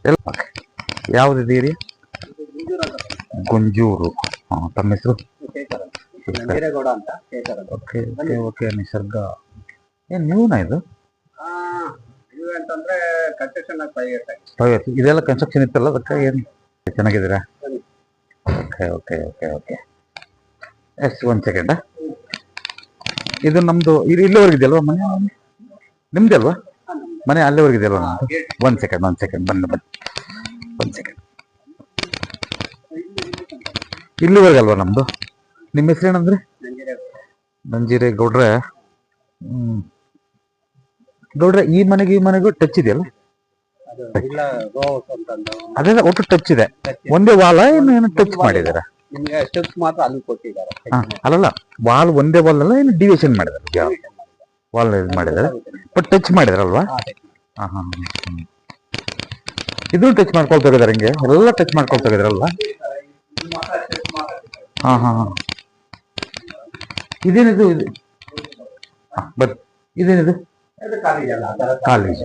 ಎಲ್ಲ ಯಾವುದಿದೆ ಗುಂಜೂರು. ತಮ್ಮ ಹೆಸರು? ನಂಜೇಗೌಡ ಅಂತ. Okay okay okay. ನಿಸರ್ಗ ಏನು ನ್ಯೂನಾ ಇದು? ಅಂತಂದ್ರೆ ಕನ್ಸ್ಟ್ರಕ್ಷನ್ 5 years ಆಗಿದೆ. 5 years. ಇದೆಲ್ಲ ಕನ್ಸ್ಟ್ರಕ್ಷನ್ ಇತ್ತಲ್ಲ, ಅದಕ್ಕೆ ಏನು ಚೆನ್ನಾಗಿದ್ದೀರಾ? Okay okay okay okay. Yes, 1 second. ಇದು ನಮ್ಮದು ಇಲ್ಲಿವರೆಗೆ ಇದೆಯಲ್ವಾ ಮನೆ? ನಿಮ್ದು ಅಲ್ವಾ ಮನೆ? ಅಲ್ಲಿವರೆಗೆ ಇದೆಯಲ್ವಾ ನಮ್ಮದು? 1 ಸೆಕೆಂಡ್ ಬನ್ನಿ 1 ಸೆಕೆಂಡ್. ಇಲ್ಲಿವರೆಗೆ ಅಲ್ವಾ ನಮ್ಮದು? ನಿಮ್ಮ ಹೆಸರು ಏನಂದ್ರೆ? ನಂಜೀರೇಗೌಡ್ರೆ. ಗೌಡ್ರೆ, ಈ ಮನೆಗೂ ಟಚ್ ಇದೆಯಲ್ಲ? ಅದೆಲ್ಲ ಒಟ್ಟು ಟಚ್ ಇದೆ. ಒಂದೇ ವಾಲ ಏನು ಟಚ್ ಮಾಡಿದಾರ? ನಿಮ್ಗೆ ಸ್ಟೆಪ್ಸ್ ಮಾತ್ರ ಅಲ್ಲಿ ಕೊಟ್ಟಿದ್ದಾರೆ. ಅಲ್ಲಲ್ಲ, ವಾಲ್ ಒಂದೇ ವಾಲ್ ಅಲ್ಲ, ಏನು ಡಿವಿಷನ್ ಮಾಡಿದಾರೆ? ವಾಲ್ ಇದು ಮಾಡಿದಾರೆ, ಬಟ್ ಟಚ್ ಮಾಡಿದಾರಲ್ವಾ? ಇದು ಟಚ್ ಮಾಡ್ಕೊಳ್ತಾ ಇದಾರೆ, ಹಿಂಗೆ ಎಲ್ಲ ಟಚ್ ಮಾಡ್ಕೊಳ್ತಾ ಇದಾರಲ್ವಾ? ಇದೇನಿದು? ಇದೇನಿದು? ಕಾಲೇಜ್.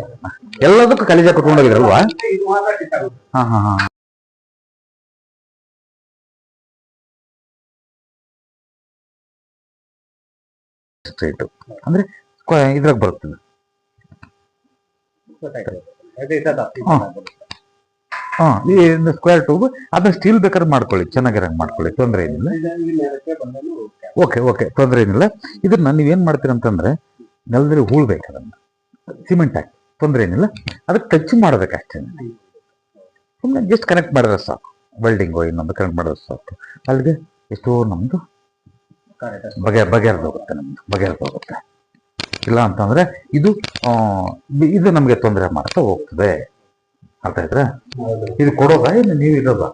ಎಲ್ಲದಕ್ಕೂ ಕಾಲೇಜ ಕಟ್ಕೊಂಡೋಗಿದ್ರಲ್ವಾ? ಸ್ಟ್ರೇಟ್ ಅಂದ್ರೆ ಇದ್ರಾಗ ಬರ್ತದೆ. Square tube. ಅದನ್ನ ಸ್ಟೀಲ್ ಬೇಕಾದ್ರೆ ಮಾಡ್ಕೊಳ್ಳಿ, ಚೆನ್ನಾಗಿರಂಗ್ ಮಾಡ್ಕೊಳ್ಳಿ, ತೊಂದರೆ ಏನಿಲ್ಲ. ಓಕೆ ಓಕೆ, ತೊಂದರೆ ಏನಿಲ್ಲ. ಇದನ್ನ ನೀವೇನ್ ಮಾಡ್ತೀರ ಅಂತಂದ್ರೆ, ನೆಲದಲ್ಲಿ ಹೂಳ್ಬೇಕು, ಅದನ್ನ ಸಿಮೆಂಟ್ ಹಾಕಿ, ತೊಂದರೆ ಏನಿಲ್ಲ. ಅದಕ್ಕೆ ಟಚ್ ಮಾಡ್ಬೇಕಷ್ಟೇ. ಸುಮ್ಮನೆ ಜಸ್ಟ್ ಕನೆಕ್ಟ್ ಮಾಡಿದ್ರೆ ಸಾಕು. ವೆಲ್ಡಿಂಗು ಇನ್ನೊಂದು ಕನೆಕ್ಟ್ ಮಾಡಿದ್ರೆ ಸಾಕು. ಅಲ್ಲಿಗೆ ಎಷ್ಟೋ ನಮ್ದು ಬಗೆಹರಿದೋಗುತ್ತೆ. ಬಗೆಹರಿದೋಗುತ್ತೆ. ಇಲ್ಲ ಅಂತಂದ್ರೆ ಇದು ನಮ್ಗೆ ತೊಂದರೆ ಮಾಡ್ತಾ ಹೋಗ್ತದೆ. ಅರ್ಥ ಆಯ್ತಾ? ಇದು ಕೊಡೋದಾ? ಇನ್ನು ನೀವು ಇರೋದಾ?